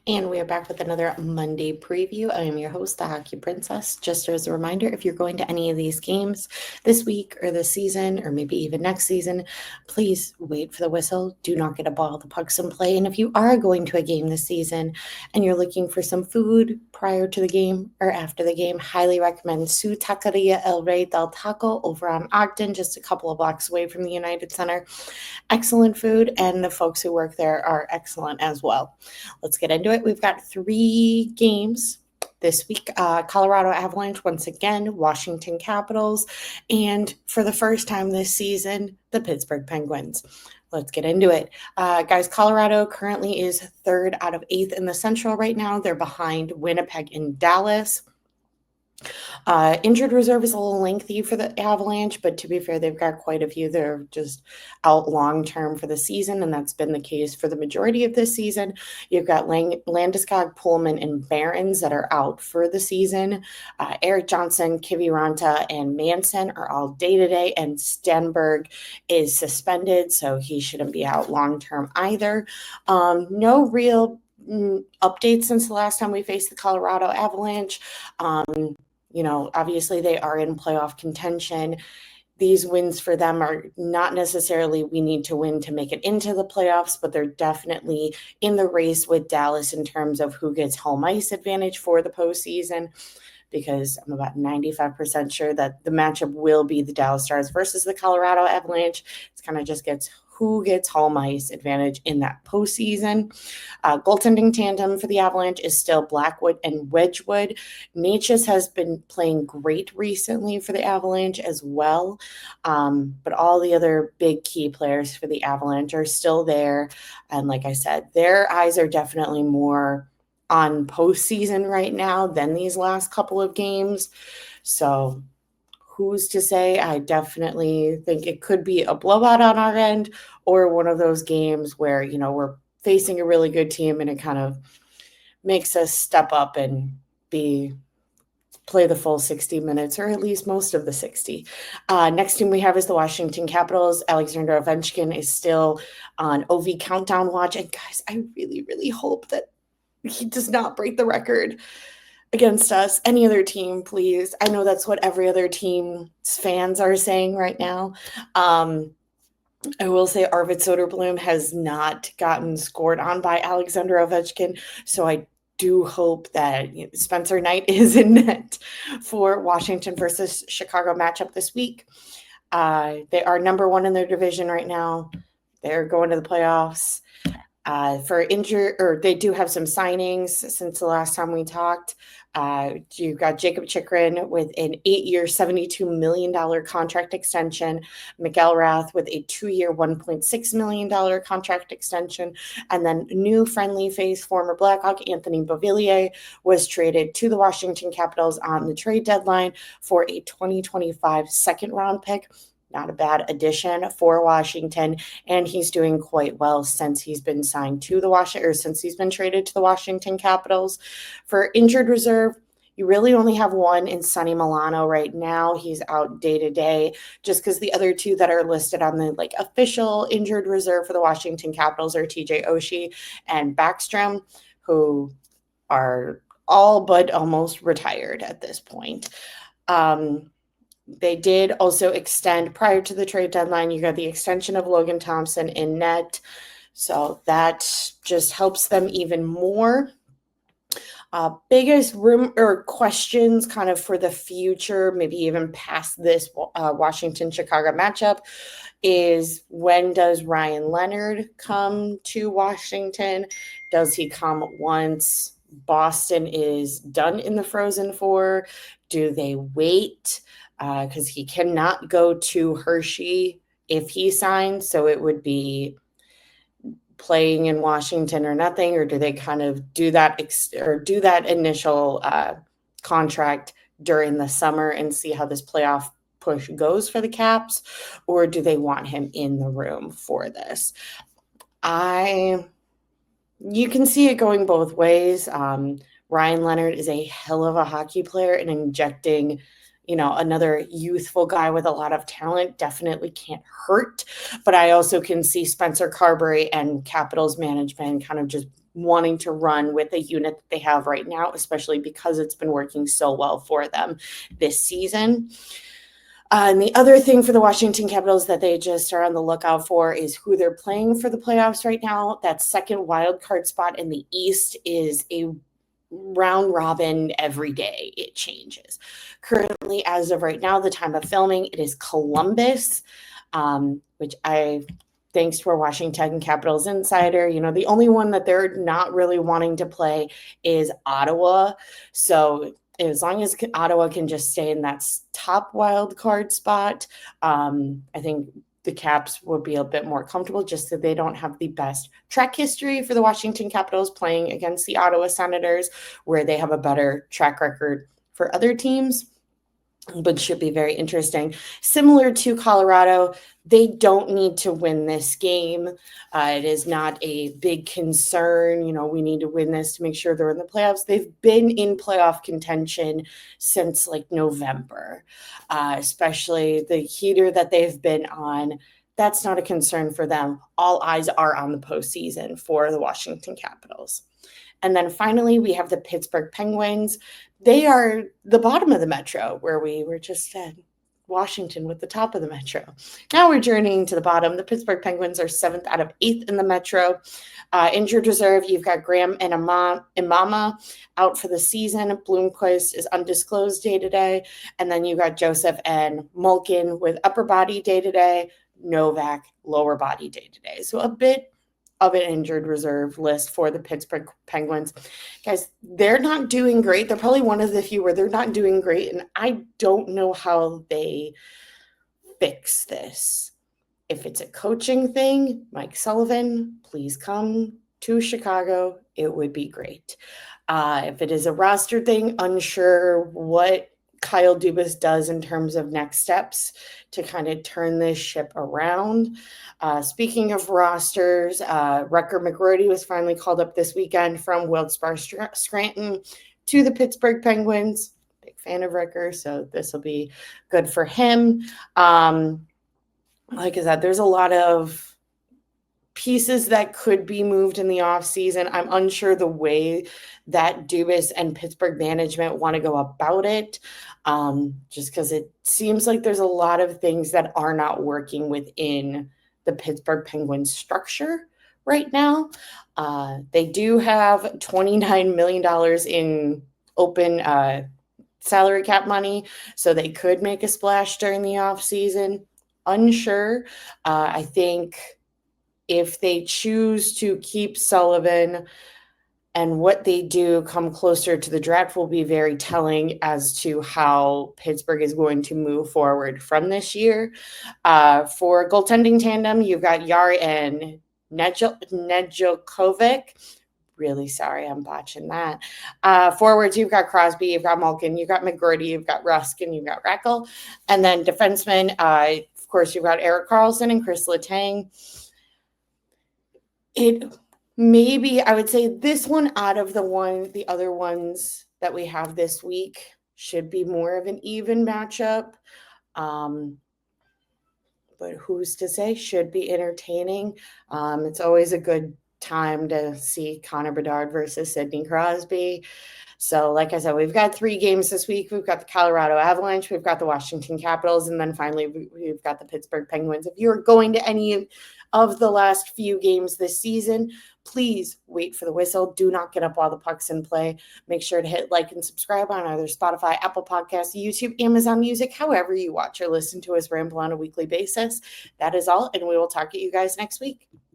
And we are back with another Monday preview. I am your host, the Hockey Princess. Just as a reminder, if you're going to any of these games this week or this season, or maybe even next season, please wait for the whistle. Do not get a ball. The puck's in play. And if you are going to a game this season and you're looking for some food prior to the game or after the game, highly recommend Su Taqueria El Rey del Taco over on Ogden, just a couple of blocks away from the United Center. Excellent food, and the folks who work there are excellent as well. Let's get into it. We've got 3 games this week. Colorado Avalanche once again, Washington Capitals, and for the first time this season, the Pittsburgh Penguins. Let's get into it. Guys, Colorado currently is 3rd out of 8th in the Central right now. They're behind Winnipeg and Dallas. Injured reserve is a little lengthy for the Avalanche, but to be fair, they've got quite a few that are just out long-term for the season, and that's been the case for the majority of this season. You've got Landeskog, Pullman, and Barons that are out for the season. Eric Johnson, Kiviranta, and Manson are all day-to-day, and Stenberg is suspended, so he shouldn't be out long-term either. No real updates since the last time we faced the Colorado Avalanche. Obviously they are in playoff contention. These wins for them are not necessarily we need to win to make it into the playoffs, but they're definitely in the race with Dallas in terms of who gets home ice advantage for the postseason, because I'm about 95% sure that the matchup will be the Dallas Stars versus the Colorado Avalanche. It's kind of just gets who gets home ice advantage in that postseason. Goaltending tandem for the Avalanche is still Blackwood and Wedgwood. Natchez has been playing great recently for the Avalanche as well, but all the other big key players for the Avalanche are still there. And like I said, their eyes are definitely more on postseason right now than these last couple of games. So who's to say? I definitely think it could be a blowout on our end or one of those games where, we're facing a really good team and it kind of makes us step up and play the full 60 minutes, or at least most of the 60. Next team we have is the Washington Capitals. Alexander Ovechkin is still on OV countdown watch. And guys, I really, really hope that he does not break the record against us. Any other team, please. I know that's what every other team's fans are saying right now. I will say Arvid Soderblom has not gotten scored on by Alexander Ovechkin, so I do hope that Spencer Knight is in net for Washington versus Chicago matchup this week. They are number 1 in their division right now. They're going to the playoffs. They do have some signings since the last time we talked. You've got Jacob Chikrin with an 8-year, $72 million contract extension, Miguel Rath with a 2-year, $1.6 million contract extension, and then new friendly face former Blackhawk Anthony Beauvillier was traded to the Washington Capitals on the trade deadline for a 2025 second-round pick. Not a bad addition for Washington, and he's doing quite well since he's been signed to since he's been traded to the Washington Capitals. For injured reserve, you really only have one in Sonny Milano right now. He's out day to day, just because the other 2 that are listed on the official injured reserve for the Washington Capitals are TJ Oshie and Backstrom, who are all but almost retired at this point. They did also extend prior to the trade deadline. You got the extension of Logan Thompson in net. So that just helps them even more. Biggest room or questions kind of for the future, maybe even past this Washington-Chicago matchup, is when does Ryan Leonard come to Washington? Does he come once Boston is done in the Frozen Four? Do they wait? Because he cannot go to Hershey if he signs, so it would be playing in Washington or nothing, or do they kind of do that initial contract during the summer and see how this playoff push goes for the Caps, or do they want him in the room for this? You can see it going both ways. Ryan Leonard is a hell of a hockey player and injecting another youthful guy with a lot of talent definitely can't hurt. But I also can see Spencer Carberry and Capitals management kind of just wanting to run with a unit that they have right now, especially because it's been working so well for them this season. And the other thing for the Washington Capitals that they just are on the lookout for is who they're playing for the playoffs right now. That second wild card spot in the East is a round robin every day. It changes. Currently, as of right now, the time of filming, it is Columbus, which thanks to our Washington Capitals insider, the only one that they're not really wanting to play is Ottawa. So as long as Ottawa can just stay in that top wild card spot, I think the Caps would be a bit more comfortable, just that they don't have the best track history for the Washington Capitals playing against the Ottawa Senators, where they have a better track record for other teams, but should be very interesting. Similar to Colorado, they don't need to win this game. It is not a big concern. We need to win this to make sure they're in the playoffs. They've been in playoff contention since November, especially the heater that they've been on. That's not a concern for them. All eyes are on the postseason for the Washington Capitals. And then finally, we have the Pittsburgh Penguins. They are the bottom of the Metro, where we were just at Washington with the top of the Metro. Now we're journeying to the bottom. The Pittsburgh Penguins are 7th out of 8th in the Metro. Injured reserve, you've got Graham and Imama out for the season. Bloomquist is undisclosed day-to-day. And then you got Joseph and Malkin with upper body day-to-day. Novak, lower body day-to-day. So a bit of an injured reserve list for the Pittsburgh Penguins. Guys, they're not doing great. They're probably one of the few where they're not doing great, and I don't know how they fix this. If it's a coaching thing, Mike Sullivan, please come to Chicago. It would be great. If it is a roster thing, unsure what Kyle Dubas does in terms of next steps to kind of turn this ship around. Speaking of rosters, Rucker McGroarty was finally called up this weekend from Wilkes-Barre Scranton to the Pittsburgh Penguins. Big fan of Rucker, so this will be good for him. Like I said, there's a lot of pieces that could be moved in the offseason. I'm unsure the way that Dubas and Pittsburgh management want to go about it, just because it seems like there's a lot of things that are not working within the Pittsburgh Penguins structure right now. They do have $29 million in open salary cap money, so they could make a splash during the offseason. Unsure. I think if they choose to keep Sullivan and what they do come closer to the draft will be very telling as to how Pittsburgh is going to move forward from this year. For goaltending tandem, you've got Yari and Nedeljkovic. Really sorry, I'm botching that. Forwards, you've got Crosby, you've got Malkin, you've got McGroarty, you've got Rusk, and you've got Rackle. And then defensemen, of course, you've got Erik Karlsson and Chris Letang. Maybe I would say this one out of the other ones that we have this week should be more of an even matchup. But who's to say? Should be entertaining. It's always a good time to see Connor Bedard versus Sidney Crosby. So like I said, we've got 3 games this week. We've got the Colorado Avalanche, we've got the Washington Capitals, and then finally we've got the Pittsburgh Penguins. If you're going to any of the last few games this season, please wait for the whistle. Do not get up while the puck's in play. Make sure to hit like and subscribe on either Spotify, Apple Podcasts, YouTube, Amazon Music, however you watch or listen to us ramble on a weekly basis. That is all, and we will talk to you guys next week.